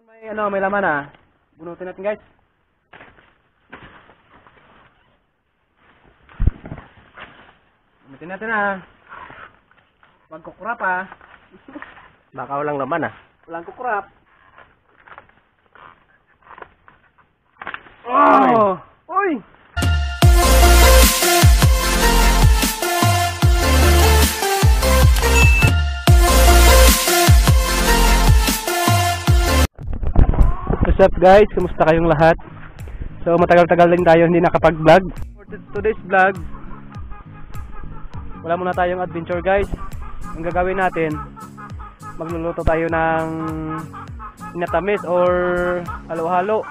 May laman ah. Bunutin natin guys. Bunutin natin ah. Huwag kukurap ah. Baka walang laman ah. Walang kukurap. Oh! Uy! What's up guys? Kumusta kayong lahat? So matagal-tagal din tayo hindi nakapag-vlog. For today's vlog, wala muna tayong adventure guys. Ang gagawin natin, magluluto tayo ng inatamis or halo-halo.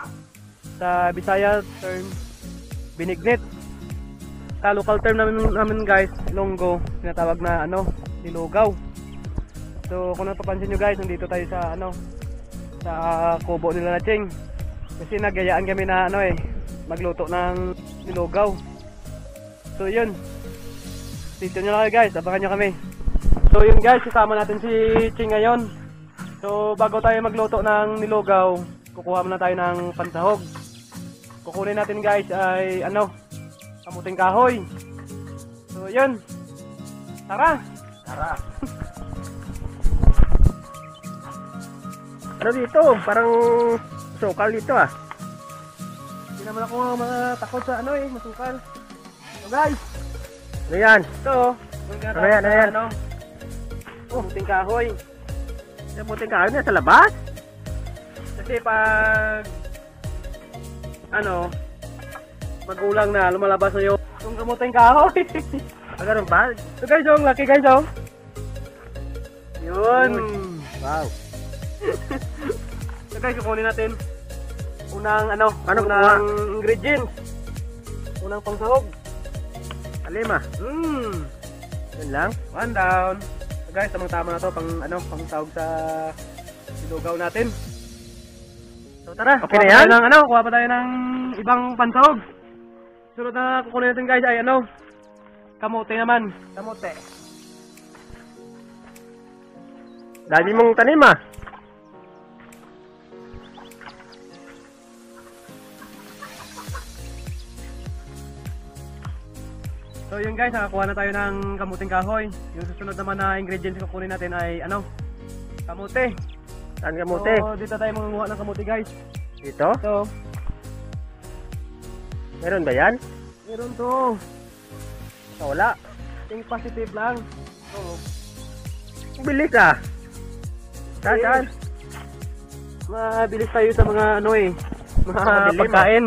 Sa Bisaya term, binignit. Sa local term namin guys, Ilonggo, tinatawag na nilugaw. So kung napapansin nyo guys, nandito tayo sa sa kubo nila na Ching. Kasi nagyayaan kami na magluto ng nilugaw. So yun. Dito nyo lang kayo guys, abangan nyo kami. So yun guys, kasama natin si Ching ngayon. So bago tayo magluto ng nilugaw, kukuha muna tayo ng pansahog. Kukunin natin guys ay kamuting kahoy. So yun. Tara! Tara! Ano dito? Parang sukal dito ah. Hindi naman ako takot sa masukal. So guys, Ano yan? ito. Ano yan? Kamuting kahoy. Yung puting kahoy na sa labas? Kasi pag magulang na, lumalabas na yung kamuting kahoy. Ganun ba? So guys, laki guys Yun. Wow. So guys, kukunin natin unang kuha? ingredients. Unang pangsahog. Alima. Yun lang. One down. So guys, tamang-tama na to pangsahog sa silugaw natin. So tara, Okay na yan? Kuha pa tayo ng ibang pansahog. Sunod na kukunin natin guys ay kamote naman. Kamote. Dami mong tanim ah. So yun guys, nakakuha na tayo ng kamuting kahoy. Yung susunod naman na ingredients na kukunin natin ay kamote. Saan kamote? So dito tayo mangunguha ng kamote guys. Dito? So, Meron ba yan? meron to. Wala. Think positive lang. So, Bilis ah. Saan? mabilis tayo sa mga mga Madilim, pagkain.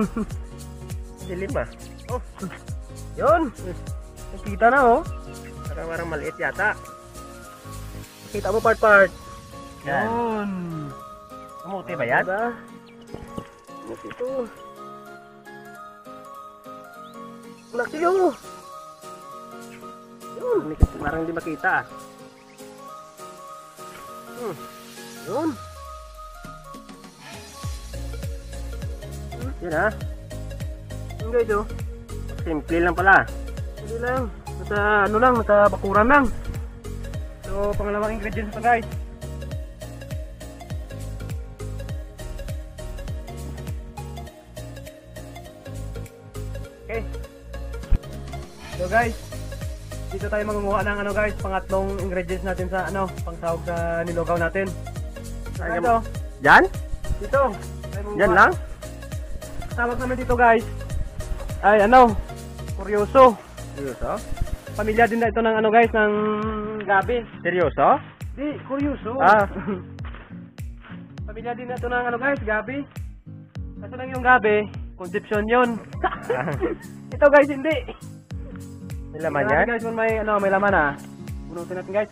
Dilim ah. Oh. Yun. Nakita na Parang maliit yata. Kita mo part. Yan. Yun. Kamote ba yan? Diba? Kamote ito. Laki Yun. Parang di makita ah. Yun. Yun ah. Yun guys Simple lang pala. Hindi lang. Nasa bakuran lang. So, pangalawang ingredients pa guys. Okay. So guys, dito tayo mangunguha ng guys, pangatlong ingredients natin sa pangsahog sa nilugaw natin. Saan Ito. Yan? Dito. Tayo mangunguha. Yan lang? Tawag namin dito guys ay kuryoso. Seryoso? Pamilya din na ito ng guys, ng gabi. Seryoso? Di, kuryoso. Ah. Pamilya din na ito ng guys, gabi. Kaso lang yung gabi, conception yun. Ito guys, hindi. May laman Marami, yan? guys, kung may laman ah. Bunutin natin guys.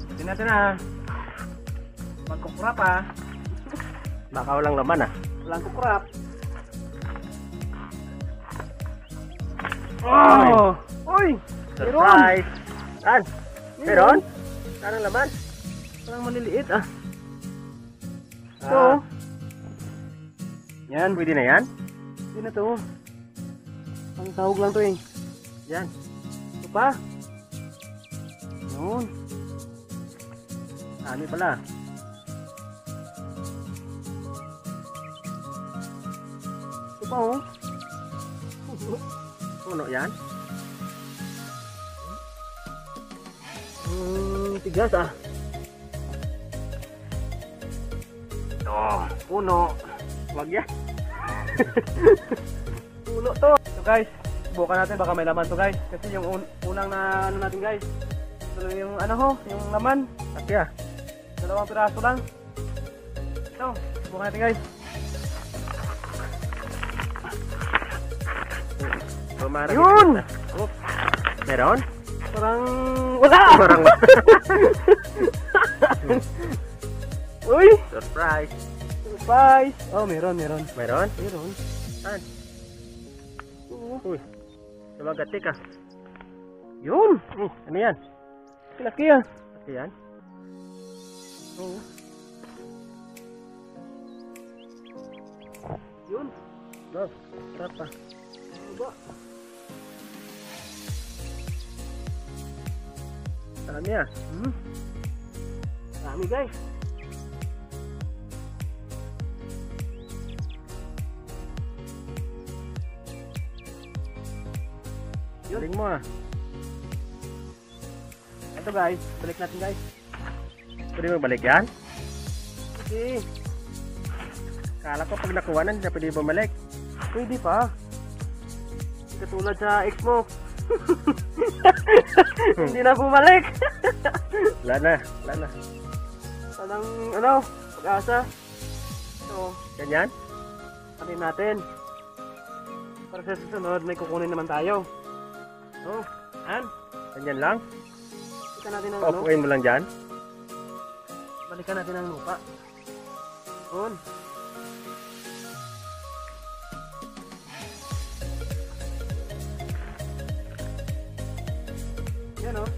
Bunutin natin ah. Magkukurap ah. Baka walang laman ah. Walang kukurap. Oh! Uy! Surprise! Saan? Meron? Saan ang laman? Parang maliliit ah. Ah. So, yan. Pwede na yan? Hindi na to. Pang sahog lang to eh. Yan. Ito pa. Yun. Ano pala? Ito pa oh. Puno yan? Tigas ah. Oh, puno. Wag yan. Puno to. So guys, subukan natin baka may laman to guys. Kasi yung unang na ano natin guys. Ito yung ano ho, yung laman. Sakya. 2 piraso lang. Ito, subukan natin guys. Bumarang Yun! Oh, meron? Parang wala! Parang Uy! surprise. Surprise! Oh, meron. Meron? Meron. Saan? Uy. Lumagati ka. Yun! Ano yan? Laki ah. Laki yan? Oo. Yun. Love. Sarap pa. Diba? Dami ah. Dami guys. Yun. Galing mo ah. Ito guys, balik natin guys. Pwede mo balik yan? Okay. Kala ko pag nakuha na, hindi na pwede bumalik. Pwede pa. Katulad sa ex mo. Hindi na bumalik. Wala na. Anong ano, pag-asa. So, Ganyan? tanim natin. Para sa susunod, may kukunin naman tayo. So, Ganyan lang? balikan natin ang ano, Paupuin mo lang dyan? balikan natin ang lupa. Yun. Yan oh.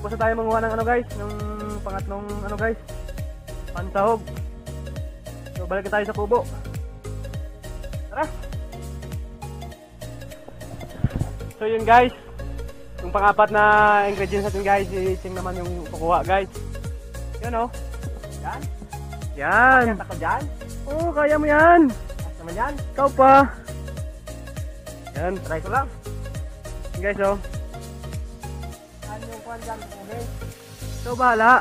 Basta tayo manguha ng ano guys, ng pangatlong ano guys, pansahog. So balik tayo sa kubo. Tara. So yun guys, yung pang-apat na ingredients natin guys, i-ching naman yung kukuha guys. Yun oh. Yan. Yan. Kaya ako dyan? Oo, kaya mo yan. At naman yan? Ikaw pa. Yan. Try ko lang. Yan guys oh. Ano yung kuhan dyan? Okay. So bahala.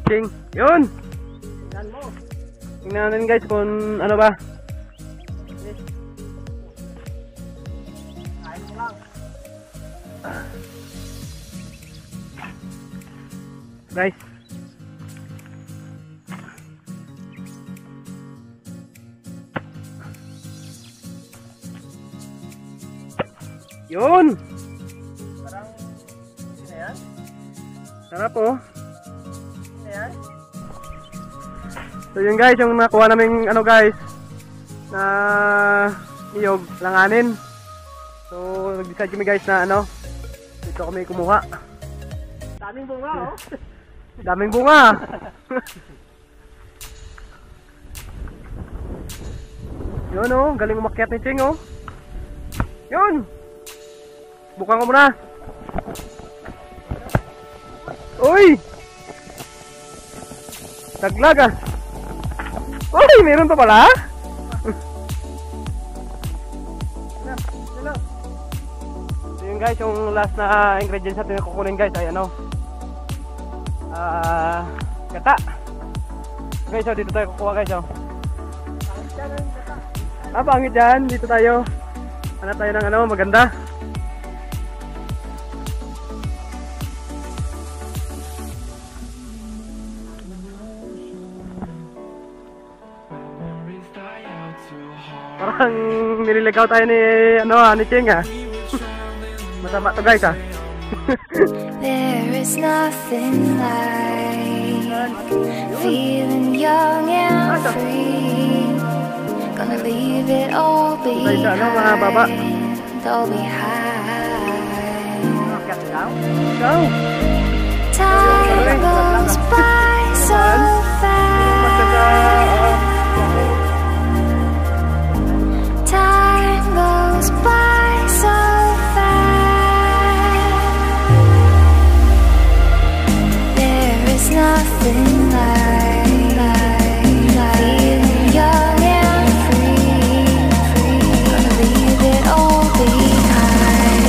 Ching. Yun. Tingnan mo. Tingnan natin guys kung ano ba. Kain mo lang. Guys. Yun. Parang, hindi na yan? Sarap oh. Hindi na yan? So yun guys, yung nakuha namin ano guys na niyog langanin. So nag-decide kami guys na ano, dito kami kumuha. Daming bunga oh. Daming bunga. Yun oh, galing umakyat ni Ching oh. Yun. Bukan ko muna. Uy! Daglag ah. Uy, meron pa pala? So yun guys, yung last na ingredients natin na kukunin guys ay ano, gata. Guys, so dito tayo kukuha guys oh. Pangit yan. Dito tayo. Hanap tayo ng ano, maganda. Parang nililigaw tayo ni ni Cheng ah. Masama to guys ah. There is nothing like feeling young and free. Gonna leave it all behind. All behind. Go. Time goes by so fast. Time goes by so fast. There is nothing like feeling young and free. Gonna leave it all behind.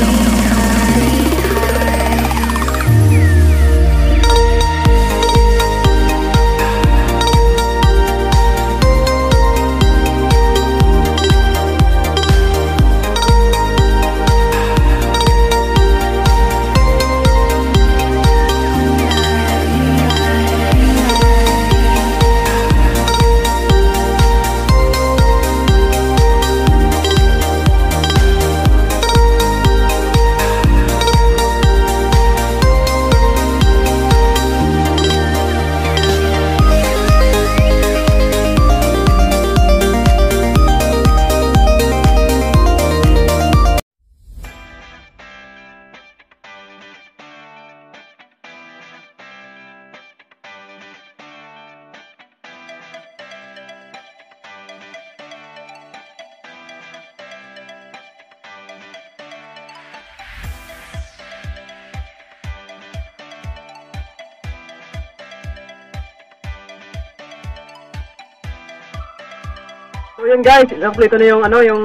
So yun guys, kompleto na yung yung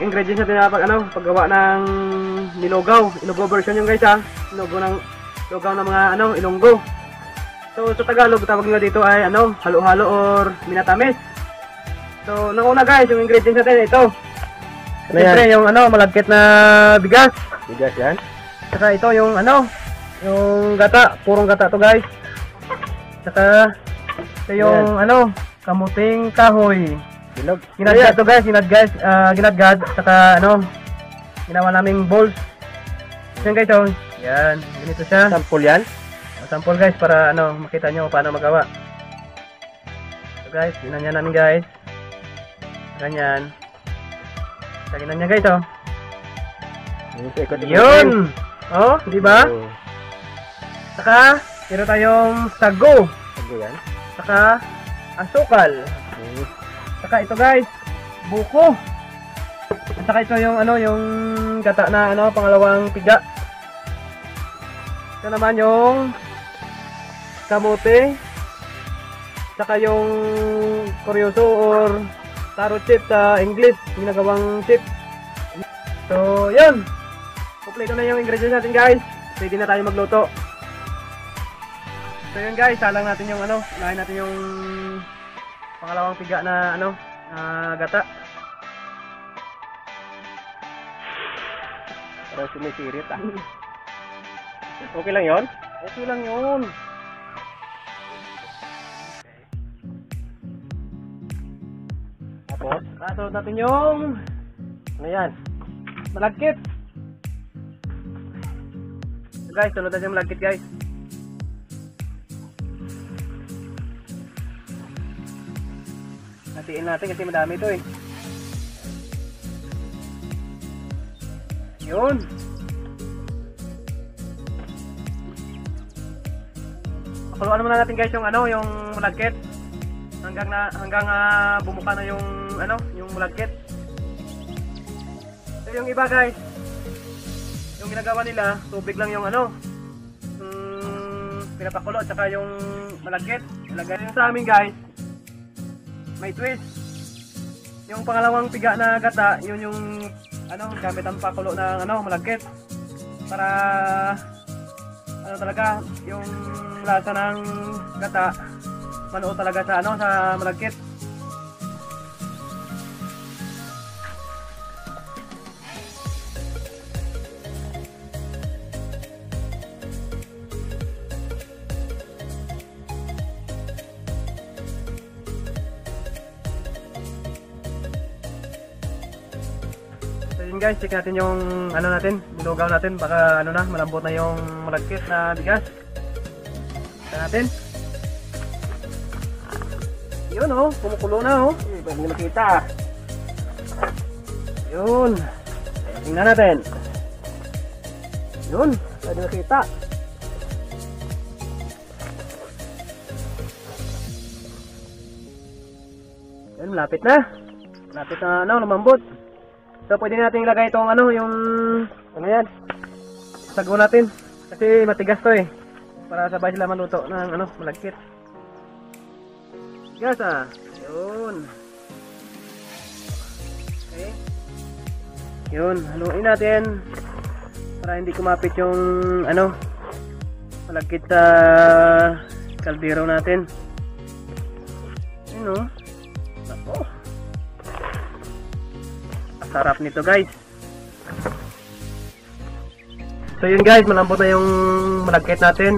ingredients natin na paggawa ng nilugaw. Ilonggo version yung guys ha. Lugaw ng mga Ilonggo. So sa Tagalog tawag nila dito ay halo-halo or minatamis. So nauna guys, yung ingredients natin ito. Siyempre yung malagkit na bigas. Bigas yan. Saka ito yung yung gata, purong gata to guys. Saka ito yung kamuting kahoy. Ginadgad to guys, ginadgad, saka ginawa naming balls. Yan guys, yan, ganito siya. Sample yan? Sample guys, para makita nyo paano magawa. So guys, ginanyan namin guys. Ganyan. Ganyan niya guys, Yun! Oh, di ba? Saka, meron tayong sago. Sago yan? Saka, asukal. Saka ito guys, buko. At saka ito yung yung gata na pangalawang piga. Ito naman yung kamote. Saka yung koryoso or taro chip sa English, ginagawang chip. So, yun. Kompleto na yung ingredients natin guys. Pwede na tayo magluto. So yun guys, salang natin yung unahin natin yung pangalawang piga na gata. Parang sumisirit ah. Okay lang yon? Okay lang yun. Tapos, kasunod natin yung yan? malagkit. So guys, sunod natin yung malagkit guys. Hatiin natin kasi madami ito Yun. Pakuluan muna natin guys yung yung malagkit. Hanggang bumuka na yung yung malagkit. So yung iba guys, yung ginagawa nila, tubig lang yung pinapakulo at saka yung malagkit. Ilagay yung sa amin guys. May twist. Yung pangalawang piga na gata, yun yung gamit ang pakulo ng malagkit. Para talaga yung lasa ng gata manuot talaga sa sa malagkit. yun guys, check natin yung ano natin, nilugaw natin, baka ano na, malambot na yung malagkit na bigas. Check natin. Yun oh, kumukulo na oh. Pwede nyo makita. Yun. Tingnan natin. Yun, Pwede makita. yun, malapit na. Malapit na ano, lumambot. So pwede natin ilagay itong ano, yung Ano yan? sago natin. Kasi matigas to eh. Para sabay sila maluto ng ano, malagkit. Tigas ah. Yun. Okay. Yun, haluin natin. Para hindi kumapit yung ano, malagkit sa kaldero natin. Yun oh. Ako. Sarap nito guys. So yun guys, malambot na yung malagkit natin.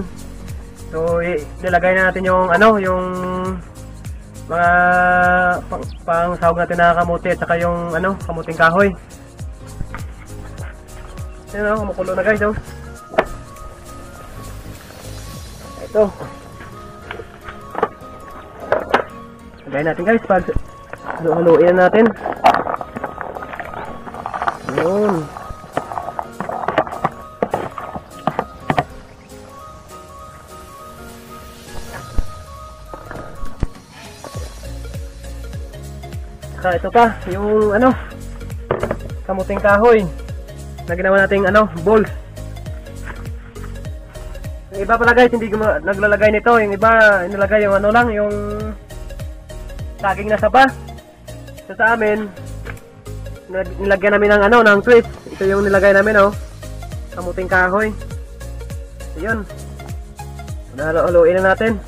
So nilagay na natin yung ano, yung mga pang sahog natin na kamuti at saka yung ano, kamuting kahoy. Yan o, kumukulo na guys oh. Ito. Lagay natin guys, pag haluin natin. Yun. Saka ito pa, yung ano, kamuting kahoy na ginawa nating ano, balls. Yung iba pala guys, hindi naglalagay nito. Yung iba, inilagay yung ano lang, yung saging na saba. So sa amin, nilagyan namin ng ano, ng twist. Ito yung nilagay namin oh, kamuting kahoy. Ayun. Halo-haloin na natin.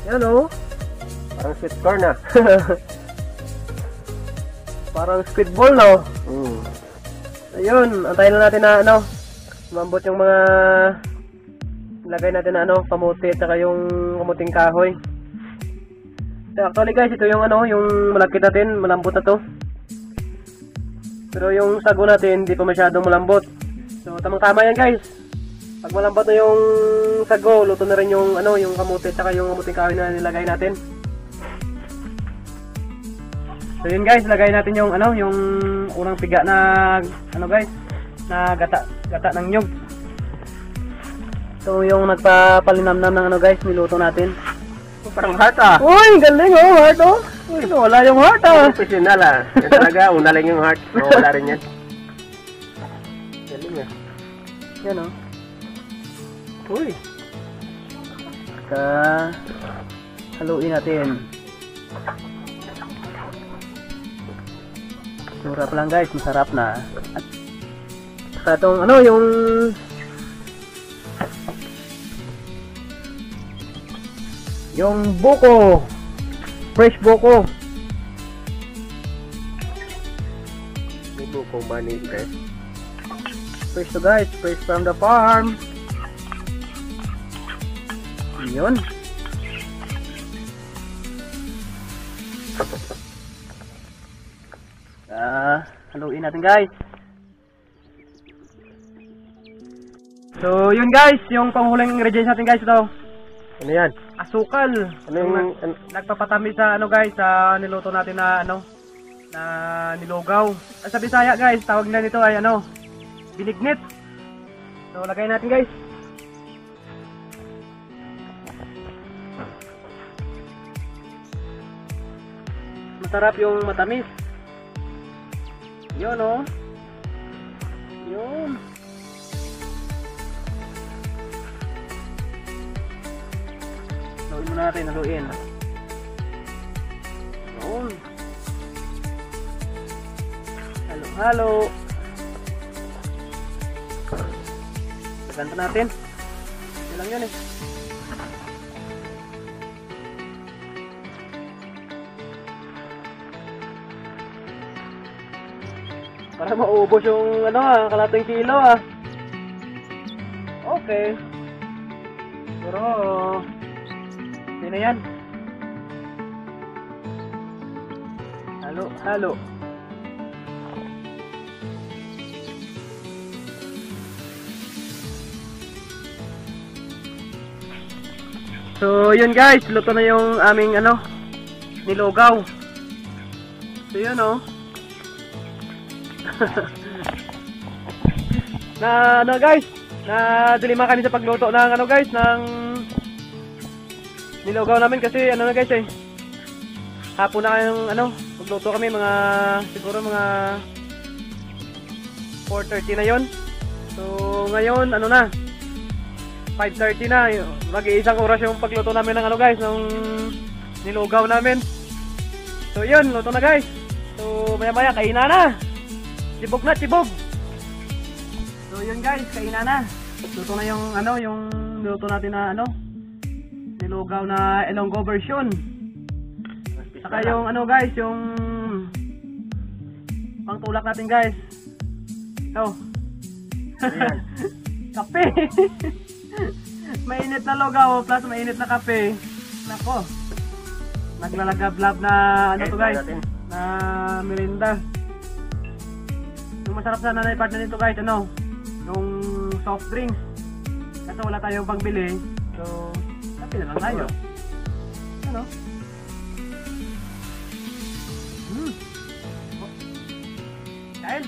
Yan oh. Parang sweet corn ah. Parang squid ball no. Ayun, antayin na natin na ano, lumambot yung mga lagay natin na ano, kamuti at saka yung kamuting kahoy. So actually guys, ito yung ano, yung malagkit natin, malambot na to. Pero yung sago natin, hindi pa masyadong malambot. So tamang-tama yan guys. Pag malambot na yung sago, luto na rin yung ano, yung kamuti at saka yung kamuting kahoy na nilagay natin. So yun guys, lagay natin yung ano, yung unang piga na ano guys, na gata ng nyug. So yung nagpapalinamnam ng ano guys, niluto natin. Parang heart ah. Uy, galing oh, heart oh. Uy, wala yung heart ah. Professional ah. Yan talaga, una lang yung heart. Wala rin yan. Galing ah. Yan oh. Uy. Haluin natin. Sura pa lang guys, masarap na. At saka itong ano, yung buko, fresh buko. May buko money eh. Fresh to guys, fresh from the farm. Yun. Haluin natin guys. So yun guys, yung panghuling ingredients natin guys, ito. Ano yan? Asukal. Ano yung... Nagpapatamis sa ano guys, sa niluto natin na ano, na nilugaw. Sa Bisaya guys, tawag na nito ay ano, binignit. So lagay natin guys. Masarap yung matamis. Yun oh. Yun. Haluin muna natin, haluin. Yun. Halo. Tagan pa natin. Yan lang yun eh. Para maubos yung ano kalating kilo ah. Okay. Pero hindi na yan. Halo. So, yun guys, luto na yung aming ano, nilugaw. So, yun oh. Na ano guys, na dilima kami sa pagluto ng ano guys, ng nilugaw namin kasi ano na guys eh. Hapon na yung ano, magluto kami mga siguro mga 4:30 na yon. So, ngayon ano na, 5:30 na, mag-iisang oras yung pagluto namin ng ano guys, ng nilugaw namin. So yun, luto na guys. So maya maya kainan na. Tibog na, tibog. So yun guys, kainan na. Luto na yung ano, yung niluto natin na ano, nilugaw na Ilonggo version. Saka yung ano guys, yung pangtulak natin guys. Ito. Kape. Mainit na lugaw plus mainit na kape. Nako. Naglalagablab na ano to guys, na merinda. Yung masarap sana na i-partner nito guys, ano, yung soft drinks. Kasi wala tayong pangbili. So, kape na lang tayo. Ano? Kain?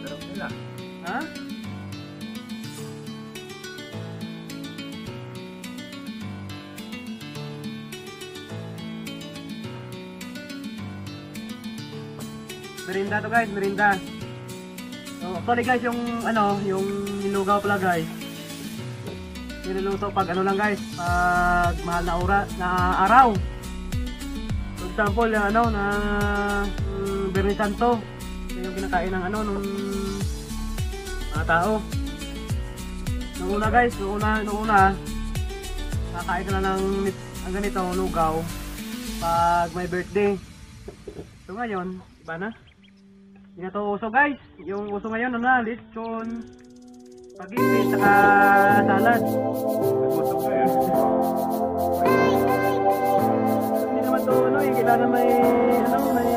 Sarap nila. Ha? Merinda to guys, merinda. So, sorry guys, yung ano, yung nilugaw pala guys. Niluluto pag ano lang guys, pag mahal na araw. For example, ano, na Bernie Santo. Yung kinakain ng ano, nung mga tao. Nung una guys, nung una, kakain ka na ng ganito, lugaw, pag may birthday. So ngayon, iba na. Hindi na to uso guys. Yung uso ngayon, ano na, lechon, spaghetti, saka salad. Hindi naman to, ano, yung kailangan may, ano, may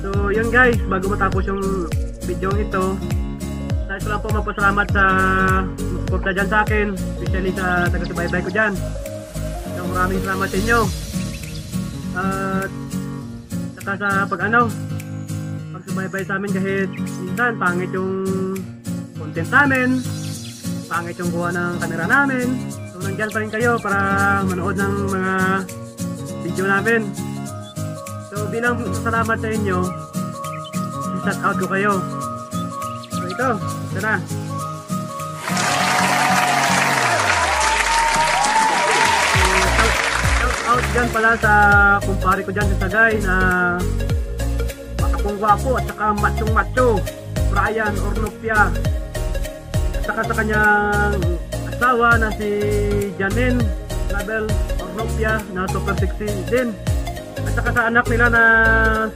So yun guys, bago matapos yung video ito, nais ko lang po magpasalamat sa suporta dyan sa akin, especially sa taga-subaybay ko dyan. So maraming salamat sa inyo. At saka sa pagsubaybay sa amin kahit minsan pangit yung content namin, pangit yung kuha ng camera namin. So nandyan pa rin kayo para manood ng mga video namin. So bilang salamat sa inyo, shout out ko kayo. So ito na. Shout out dyan pala sa kumpare ko dyan sa Sagay na makapong-gwapo at saka machong-macho, Brian Ornopia. At saka sa kanyang asawa na si Janine Label Ornopia na super sexy din. At saka sa anak nila na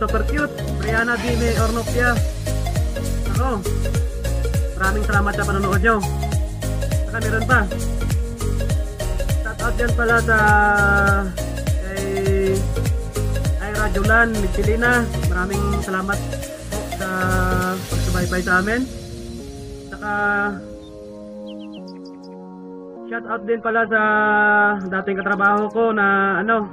super cute, Brianna Dime Ornopia. Ako, maraming salamat sa panonood nyo. Saka meron pa, shout out dyan pala sa kay Ira Julan Migpilina, maraming salamat po sa pagsubaybay sa amin. Saka shout out din pala sa dating katrabaho ko na ano,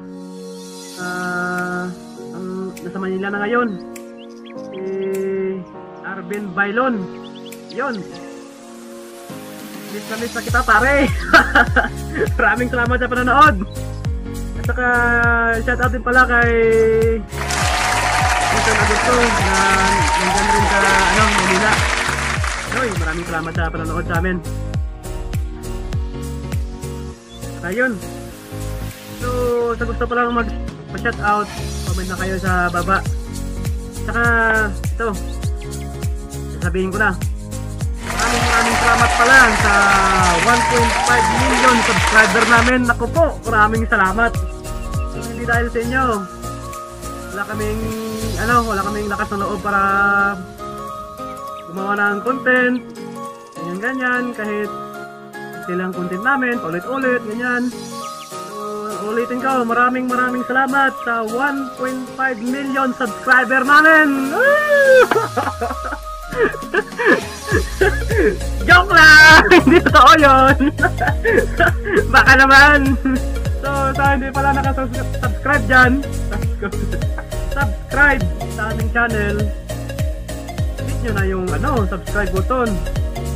ang nasa Manila na ngayon, si Arvin Bailon. Yun, miss na kita pare. Maraming salamat sa panonood. At saka shout out din pala kay Mr. Agusto na nandyan rin sa ano, Manila. Oy, maraming salamat sa panonood sa amin. Ayun. So, sa gusto pa lang mag-shout out, comment na kayo sa baba. Saka, ito, sasabihin ko na, maraming salamat pala sa 1.5 million subscriber namin. Naku po, maraming salamat. Hindi dahil sa inyo, wala kaming lakas ng loob para gumawa ng content, ganyan, kahit silang content namin, paulit-ulit, ganyan. So, ulitin ko, maraming salamat sa 1.5 million subscriber namin! Joke lang! Hindi totoo yun! Baka naman! So, sa hindi pala nakasubscribe dyan, subscribe sa aming channel. Hit nyo na yung subscribe button.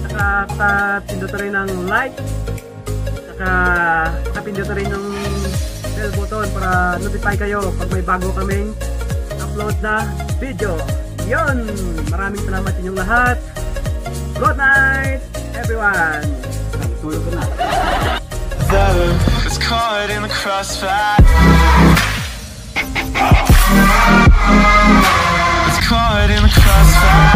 Saka pindutin rin ng like. Saka pindutin rin ng bell button para notify kayo pag may bago kaming upload na video. Yun! Maraming salamat sa inyong lahat. Good night, everyone! Tulog ko na. It's caught in the crossfire. It's caught in the crossfire.